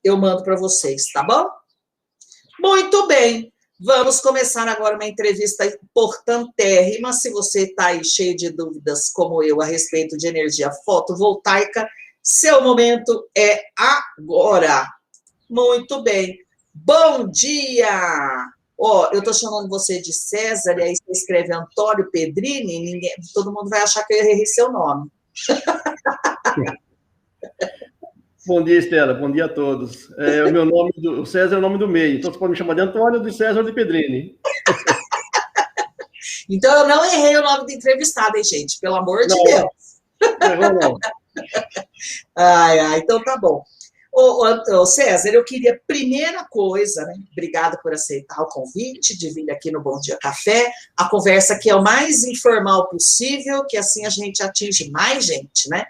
eu mando para vocês, tá bom? Muito bem. Vamos começar agora uma entrevista importantérrima. Se você está aí cheio de dúvidas, como eu, a respeito de energia fotovoltaica, seu momento é agora. Muito bem. Bom dia! Eu estou chamando você de César, e aí você escreve Antônio Pedrini, todo mundo vai achar que eu errei seu nome. Bom dia, Estela. Bom dia a todos. O meu nome, o César é o nome do meio, então você pode me chamar de Antônio, de César ou de Pedrini. Então eu não errei o nome do entrevistado, hein, gente? Pelo amor de Deus. Não. Então tá bom. César, eu queria, primeira coisa, né? Obrigada por aceitar o convite de vir aqui no Bom Dia Café. A conversa aqui é o mais informal possível, que assim a gente atinge mais gente, né?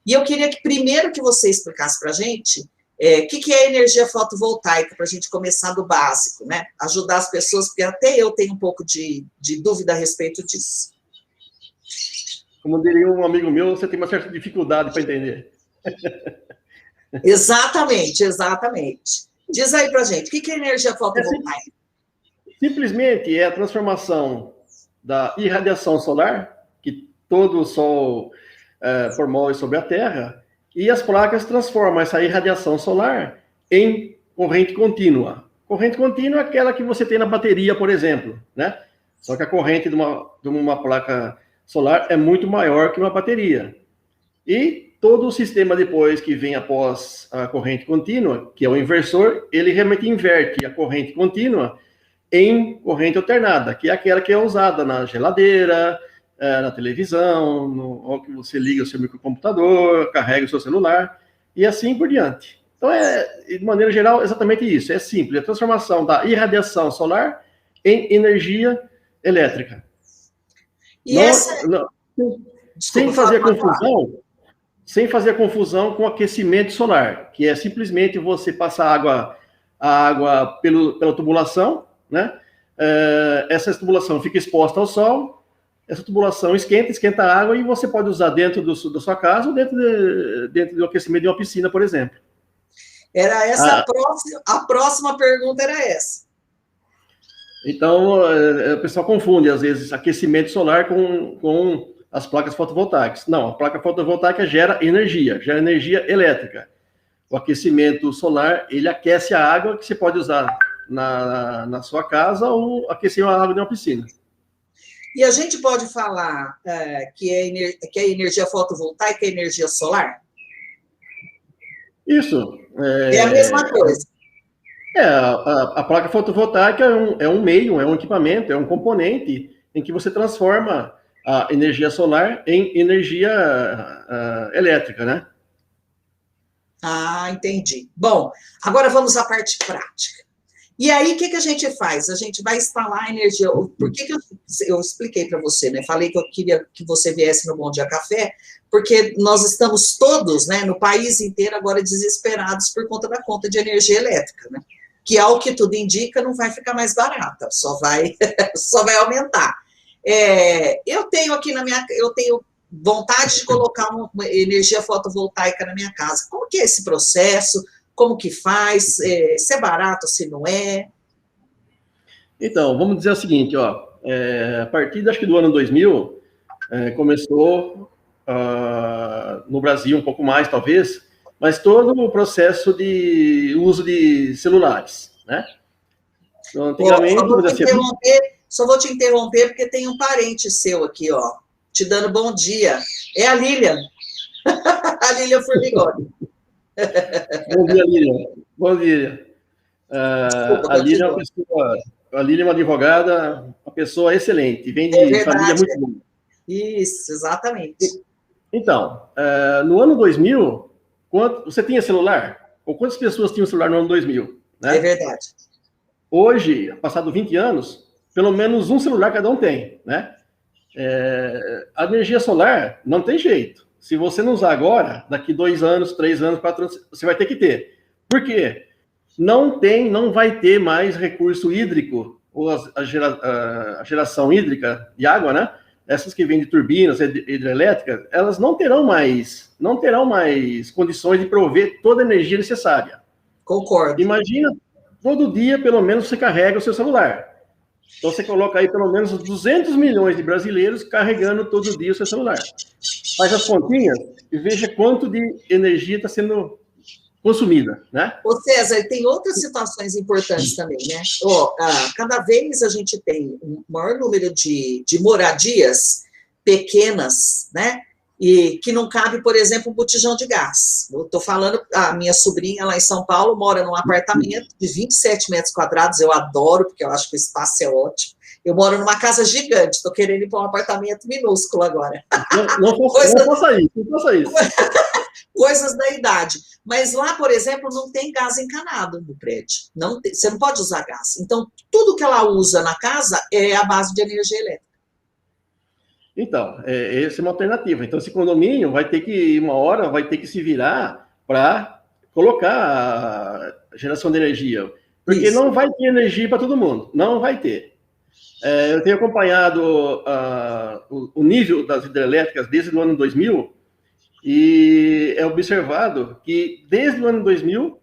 E eu queria que primeiro que você explicasse para a gente o que é energia fotovoltaica, para a gente começar do básico, né? Ajudar as pessoas, porque até eu tenho um pouco de dúvida a respeito disso. Como diria um amigo meu, você tem uma certa dificuldade para entender. Exatamente. Diz aí para a gente, o que é energia fotovoltaica? Simplesmente é a transformação da irradiação solar, que todo o Sol promove sobre a Terra, e as placas transformam essa irradiação solar em corrente contínua. Corrente contínua é aquela que você tem na bateria, por exemplo, né? Só que a corrente de uma placa solar é muito maior que uma bateria. E todo o sistema depois que vem após a corrente contínua, que é o inversor, ele realmente inverte a corrente contínua em corrente alternada, que é aquela que é usada na geladeira, na televisão, no que você liga o seu microcomputador, carrega o seu celular, e assim por diante. Então, de maneira geral, exatamente isso. É simples, a transformação da irradiação solar em energia elétrica. E sem fazer confusão com aquecimento solar, que é simplesmente você passar a água pela tubulação, né? Essa tubulação fica exposta ao sol, essa tubulação esquenta a água e você pode usar dentro da sua casa ou dentro do aquecimento de uma piscina, por exemplo. Era essa a próxima pergunta era essa. Então, o pessoal confunde, às vezes, aquecimento solar com as placas fotovoltaicas. Não, a placa fotovoltaica gera energia elétrica. O aquecimento solar, ele aquece a água que você pode usar na sua casa ou aquecer a água de uma piscina. E a gente pode falar que a energia fotovoltaica é energia solar? Isso. É a mesma coisa. A placa fotovoltaica é um meio, é um equipamento, é um componente em que você transforma a energia solar em energia elétrica, né? Entendi. Bom, agora vamos à parte prática. E aí, o que a gente faz? A gente vai instalar a energia. Por que eu expliquei para você, né? Falei que eu queria que você viesse no Bom Dia Café, porque nós estamos todos, né, no país inteiro, agora desesperados por conta da conta de energia elétrica, né? Que, ao que tudo indica, não vai ficar mais barata, só vai aumentar. Eu tenho aqui eu tenho vontade de colocar uma energia fotovoltaica na minha casa. Como que é esse processo? Como que faz? Se é barato, se não é? Então, vamos dizer o seguinte, a partir, acho que do ano 2000, começou no Brasil um pouco mais, talvez, mas todo o processo de uso de celulares, né? Então, antigamente... Só vou te interromper porque tem um parente seu aqui, te dando bom dia. É a Lilian. A Lilian Formigoni. Bom dia, Lilian. Bom dia. A Lilian é uma advogada, uma pessoa excelente, vem de família muito boa. Isso, exatamente. Então, no ano 2000, você tinha celular? Ou quantas pessoas tinham celular no ano 2000? Né? É verdade. Hoje, passado 20 anos, pelo menos um celular cada um tem, né? A energia solar não tem jeito. Se você não usar agora, daqui 2 anos, 3 anos, 4 anos, você vai ter que ter. Por quê? Não vai ter mais recurso hídrico, ou a geração hídrica de água, né? Essas que vêm de turbinas hidrelétricas, elas não terão mais condições de prover toda a energia necessária. Concordo. Imagina, todo dia, pelo menos, você carrega o seu celular. Então, você coloca aí pelo menos 200 milhões de brasileiros carregando todo dia o seu celular. Faz as continhas e veja quanto de energia está sendo consumida, né? Ô César, tem outras situações importantes também, né? Cada vez a gente tem um maior número de moradias pequenas, né? E que não cabe, por exemplo, um botijão de gás. Eu estou falando, a minha sobrinha lá em São Paulo mora num apartamento de 27 metros quadrados, eu adoro, porque eu acho que o espaço é ótimo. Eu moro numa casa gigante, estou querendo ir para um apartamento minúsculo agora. Não faça isso. Coisas da idade. Mas lá, por exemplo, não tem gás encanado no prédio. Você não pode usar gás. Então, tudo que ela usa na casa é a base de energia elétrica. Então, essa é uma alternativa. Então, esse condomínio vai ter que, uma hora, vai ter que se virar para colocar a geração de energia. Porque não vai ter energia para todo mundo. Não vai ter. Eu tenho acompanhado o nível das hidrelétricas desde o ano 2000 e é observado que, desde o ano 2000,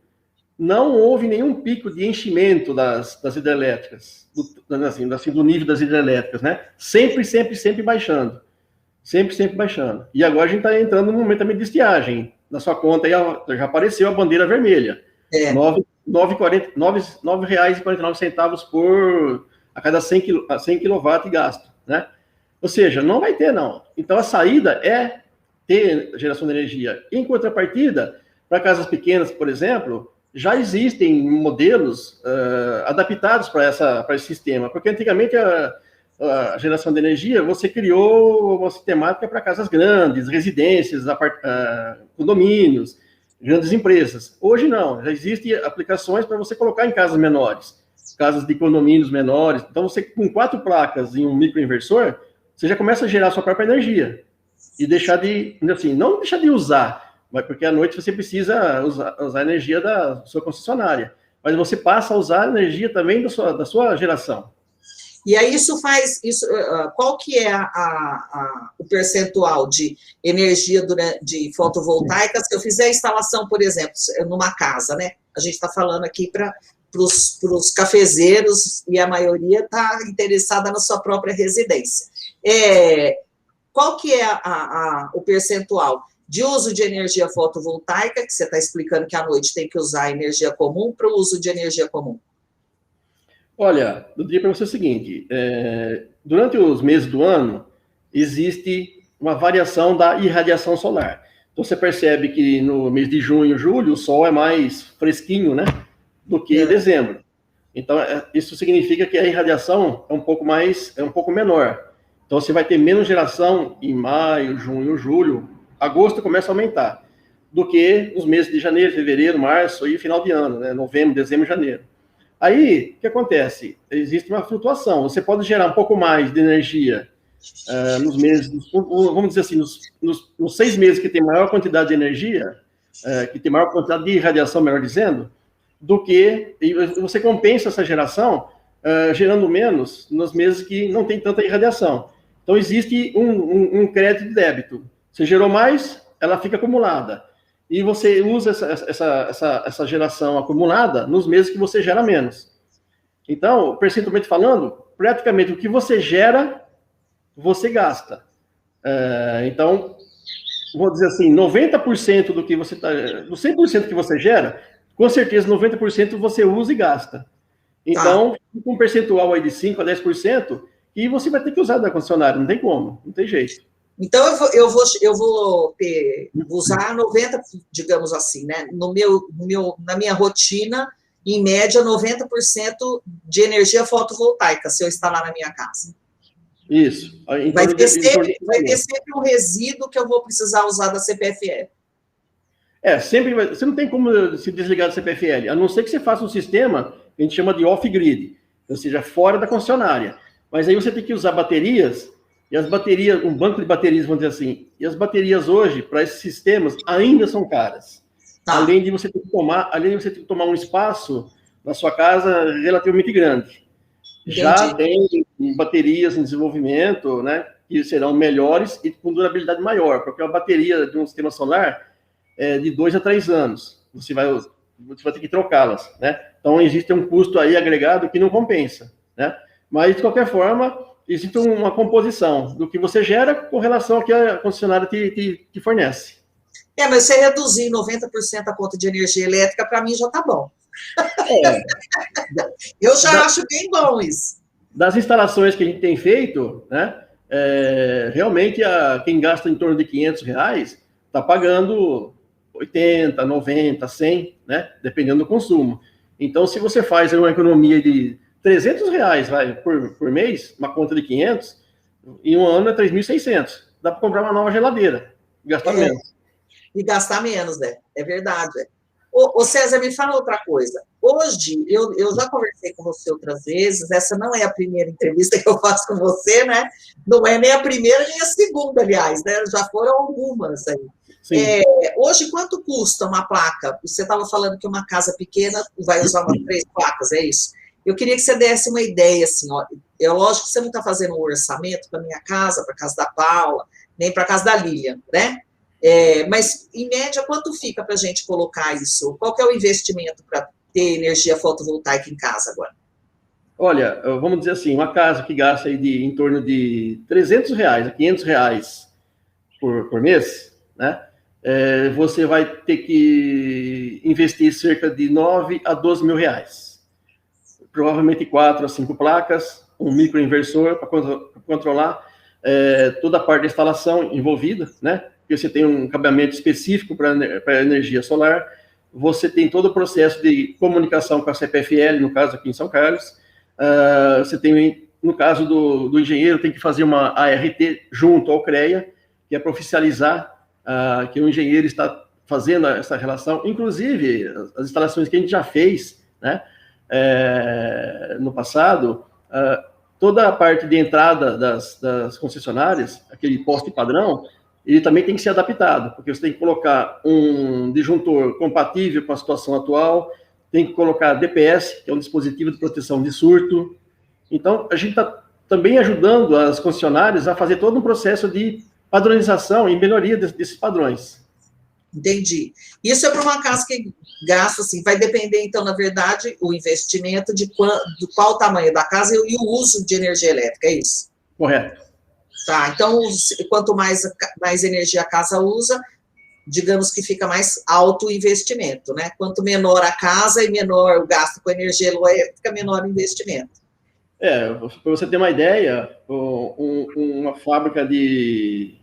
não houve nenhum pico de enchimento das hidrelétricas, do nível das hidrelétricas, né? Sempre baixando. Sempre baixando. E agora a gente está entrando num momento também de estiagem. Na sua conta aí já apareceu a bandeira vermelha. R$ 9,49 por a cada 100 kW gasto, né? Ou seja, não vai ter, não. Então a saída é ter geração de energia. Em contrapartida, para casas pequenas, por exemplo, já existem modelos adaptados para esse sistema, porque antigamente a geração de energia, você criou uma sistemática para casas grandes, residências, condomínios, grandes empresas. Hoje não, já existem aplicações para você colocar em casas menores, casas de condomínios menores. Então, você com 4 placas em um microinversor, você já começa a gerar sua própria energia e deixar de, assim, não deixar de usar, mas porque à noite você precisa usar a energia da sua concessionária, mas você passa a usar a energia também da sua geração. E aí qual que é o percentual de energia de fotovoltaica se eu fizer a instalação, por exemplo, numa casa, né? A gente está falando aqui para os cafezeiros e a maioria está interessada na sua própria residência. Qual que é o percentual de uso de energia fotovoltaica, que você está explicando que à noite tem que usar energia comum, para o uso de energia comum? Olha, eu diria para você o seguinte, durante os meses do ano, existe uma variação da irradiação solar. Então, você percebe que no mês de junho e julho, o sol é mais fresquinho, né, do que dezembro. Então, isso significa que a irradiação é um pouco menor. Então, você vai ter menos geração em maio, junho, julho, agosto começa a aumentar, do que nos meses de janeiro, fevereiro, março e final de ano, né, novembro, dezembro e janeiro. Aí, o que acontece? Existe uma flutuação. Você pode gerar um pouco mais de energia nos meses, vamos dizer assim, nos 6 meses que tem maior quantidade de energia, que tem maior quantidade de irradiação, melhor dizendo, do que e você compensa essa geração gerando menos nos meses que não tem tanta irradiação. Então, existe um crédito de débito. Você gerou mais, ela fica acumulada. E você usa essa geração acumulada nos meses que você gera menos. Então, percentualmente falando, praticamente o que você gera, você gasta. Então, vou dizer assim, 90% do que você do 100% que você gera, com certeza 90% você usa e gasta. Então, com um percentual aí de 5% a 10%, e você vai ter que usar da concessionária, não tem como, não tem jeito. Então, eu vou usar 90%, digamos assim, né? Na minha rotina, em média, 90% de energia fotovoltaica, se eu instalar na minha casa. Isso. Vai ter sempre um resíduo que eu vou precisar usar da CPFL. Sempre você não tem como se desligar da CPFL, a não ser que você faça um sistema que a gente chama de off-grid, ou seja, fora da concessionária. Mas aí você tem que usar baterias, e as baterias, um banco de baterias, vamos dizer assim, e as baterias hoje, para esses sistemas, ainda são caras. Além de você ter que tomar um espaço na sua casa relativamente grande. Entendi. Já tem baterias em desenvolvimento, né, que serão melhores e com durabilidade maior, porque a bateria de um sistema solar é de 2 a 3 anos. Você vai você vai ter que trocá-las, né? Então, existe um custo aí agregado que não compensa, né? Mas, de qualquer forma, existe uma composição do que você gera com relação ao que a concessionária te fornece. Mas você reduzir 90% a conta de energia elétrica, para mim já está bom. Eu já acho bem bom isso. Das instalações que a gente tem feito, né, realmente quem gasta em torno de R$500 está pagando 80, 90, 100, né, dependendo do consumo. Então, se você faz uma economia de R$300 por mês, uma conta de 500, em um ano é 3.600. Dá para comprar uma nova geladeira, gastar menos. E gastar menos, né? É verdade. Ô César, me fala outra coisa. Hoje, eu já conversei com você outras vezes, essa não é a primeira entrevista que eu faço com você, né? Não é nem a primeira, nem a segunda, aliás, né? Já foram algumas aí. Hoje, quanto custa uma placa? Você estava falando que uma casa pequena vai usar umas 3 placas, é isso? Eu queria que você desse uma ideia, assim, ó. É lógico que você não está fazendo um orçamento para a minha casa, para a casa da Paula, nem para a casa da Lilian, né? Mas, em média, quanto fica para a gente colocar isso? Qual que é o investimento para ter energia fotovoltaica em casa agora? Olha, vamos dizer assim, uma casa que gasta aí em torno de R$300 a R$500 por mês, né? Você vai ter que investir cerca de 9 a 12 mil reais. Provavelmente 4 a 5 placas, um microinversor para controlar toda a parte da instalação envolvida, né? Porque você tem um cabeamento específico para energia solar, você tem todo o processo de comunicação com a CPFL, no caso aqui em São Carlos, você tem, no caso do engenheiro, tem que fazer uma ART junto ao CREA, que é para oficializar que o engenheiro está fazendo essa relação, inclusive as instalações que a gente já fez, né, no passado, toda a parte de entrada das concessionárias, aquele poste padrão, ele também tem que ser adaptado, porque você tem que colocar um disjuntor compatível com a situação atual, tem que colocar DPS, que é um dispositivo de proteção de surto. Então, a gente está também ajudando as concessionárias a fazer todo um processo de padronização e melhoria desses padrões. Entendi. Isso é para uma casa que gasta, assim, vai depender, então, na verdade, o investimento de qual o tamanho da casa e o uso de energia elétrica, é isso? Correto. Tá, então, quanto mais energia a casa usa, digamos que fica mais alto o investimento, né? Quanto menor a casa e menor o gasto com energia elétrica, menor o investimento. Para você ter uma ideia, uma fábrica de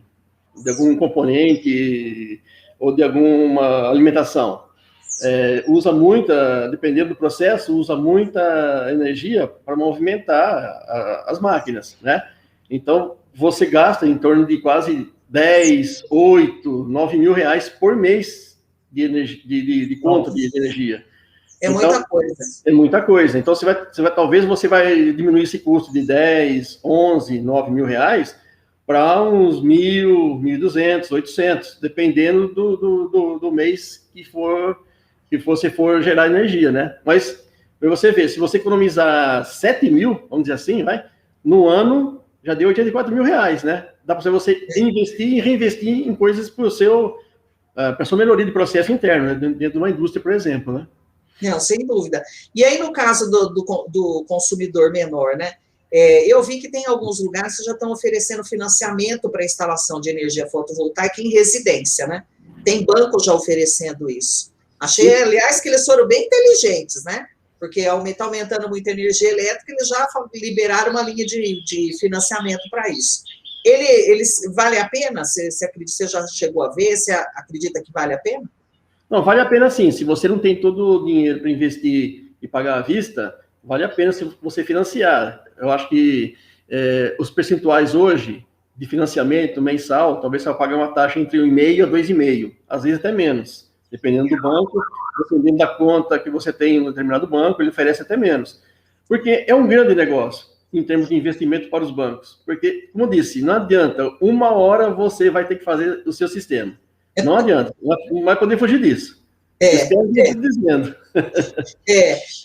algum componente ou de alguma alimentação usa muita, dependendo do processo, usa muita energia para movimentar as máquinas, né? Então, você gasta em torno de quase 10, 8, 9 mil reais por mês de conta de energia. É muita coisa. É muita coisa. Então, talvez você vai diminuir esse custo de 10, 11, 9 mil reais para uns 1.000, 1.200, 800, dependendo do mês que você for gerar energia, né? Mas, para você ver, se você economizar 7 mil, vamos dizer assim, no ano, já deu 84 mil reais, né? Dá para você investir e reinvestir em coisas para a sua melhoria de processo interno, né? Dentro de uma indústria, por exemplo, né? Não, sem dúvida. E aí, no caso do consumidor menor, né? Eu vi que tem alguns lugares que já estão oferecendo financiamento para instalação de energia fotovoltaica em residência, né? Tem banco já oferecendo isso. Achei, aliás, que eles foram bem inteligentes, né? Porque está aumentando muito a energia elétrica, eles já liberaram uma linha de financiamento para isso. Eles vale a pena? Você já chegou a ver? Você acredita que vale a pena? Não, vale a pena sim. Se você não tem todo o dinheiro para investir e pagar à vista, vale a pena se você financiar. Eu acho que os percentuais hoje de financiamento mensal, talvez você vai pagar uma taxa entre 1,5% a 2,5%, às vezes até menos, dependendo do banco, dependendo da conta que você tem em um determinado banco, ele oferece até menos. Porque é um grande negócio em termos de investimento para os bancos. Porque, como eu disse, não adianta, uma hora você vai ter que fazer o seu sistema. Não adianta, não vai poder fugir disso. Dizendo.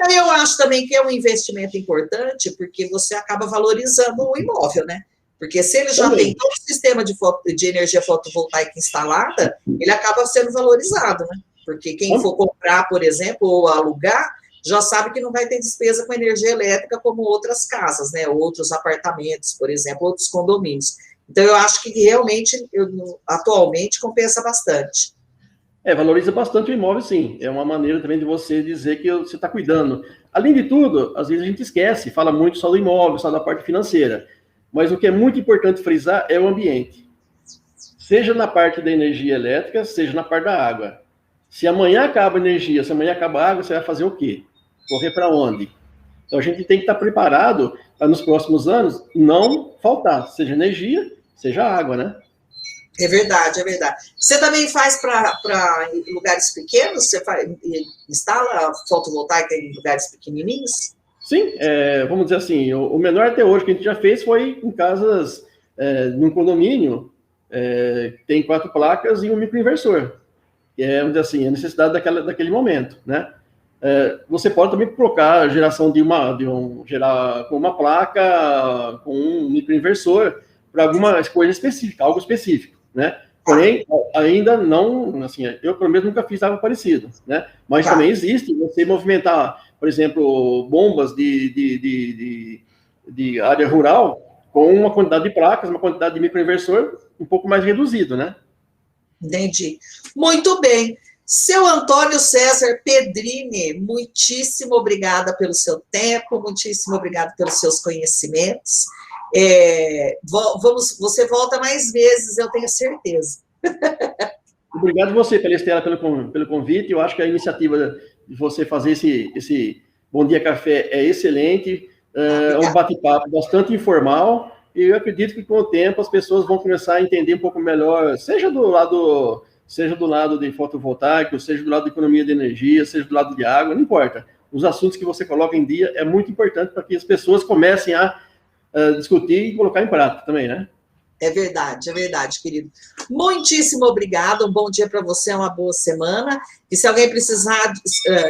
Eu acho também que é um investimento importante, porque você acaba valorizando o imóvel, né? Porque se ele já tem todo o sistema de energia fotovoltaica instalada, ele acaba sendo valorizado, né? Porque quem for comprar, por exemplo, ou alugar, já sabe que não vai ter despesa com energia elétrica como outras casas, né? Outros apartamentos, por exemplo, outros condomínios. Então, eu acho que realmente, atualmente, compensa bastante. Valoriza bastante o imóvel, sim. É uma maneira também de você dizer que você está cuidando. Além de tudo, às vezes a gente esquece, fala muito só do imóvel, só da parte financeira. Mas o que é muito importante frisar é o ambiente. Seja na parte da energia elétrica, seja na parte da água. Se amanhã acaba a energia, se amanhã acaba a água, você vai fazer o quê? Correr para onde? Então a gente tem que estar preparado para nos próximos anos não faltar, seja energia, seja água, né? É verdade, é verdade. Você também faz para lugares pequenos? Você instala fotovoltaica em lugares pequenininhos? Sim, vamos dizer assim, o menor até hoje que a gente já fez foi em casas, num condomínio, tem 4 placas e um microinversor. Que vamos dizer assim, a necessidade daquele momento, né? Você pode também colocar a geração gerar com uma placa, com um microinversor, para alguma coisa específica, algo específico, né? Porém, ainda não, assim, eu pelo menos nunca fiz algo parecido, né? Mas também existe você movimentar, por exemplo, bombas de área rural com uma quantidade de placas, uma quantidade de microinversor um pouco mais reduzido, né? Entendi. Muito bem. Seu Antônio César Pedrini, muitíssimo obrigada pelo seu tempo, muitíssimo obrigada pelos seus conhecimentos. Você volta mais vezes, eu tenho certeza. Obrigado a você, Estela, pelo convite. Eu acho que a iniciativa de você fazer esse Bom Dia Café é excelente. É um bate-papo bastante informal. E eu acredito que, com o tempo, as pessoas vão começar a entender um pouco melhor, seja do lado de fotovoltaico, seja do lado de economia de energia, seja do lado de água, não importa. Os assuntos que você coloca em dia é muito importante para que as pessoas comecem a discutir e colocar em prática também, né? É verdade, querido. Muitíssimo obrigada, um bom dia para você, uma boa semana. E se alguém precisar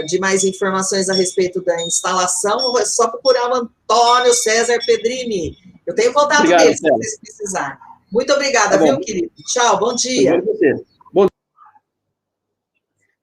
de mais informações a respeito da instalação, é só procurar o Antônio César Pedrini. Eu tenho contato dele, se vocês precisarem. Muito obrigada, viu, querido? Tchau, bom dia.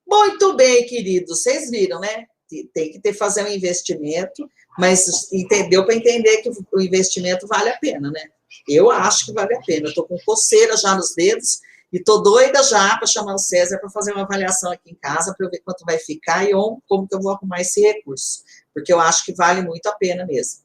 Muito bem, querido. Vocês viram, né? Tem que fazer um investimento, mas deu para entender que o investimento vale a pena, né? Eu acho que vale a pena. Eu estou com coceira já nos dedos e estou doida já para chamar o César para fazer uma avaliação aqui em casa para eu ver quanto vai ficar e como que eu vou arrumar esse recurso. Porque eu acho que vale muito a pena mesmo.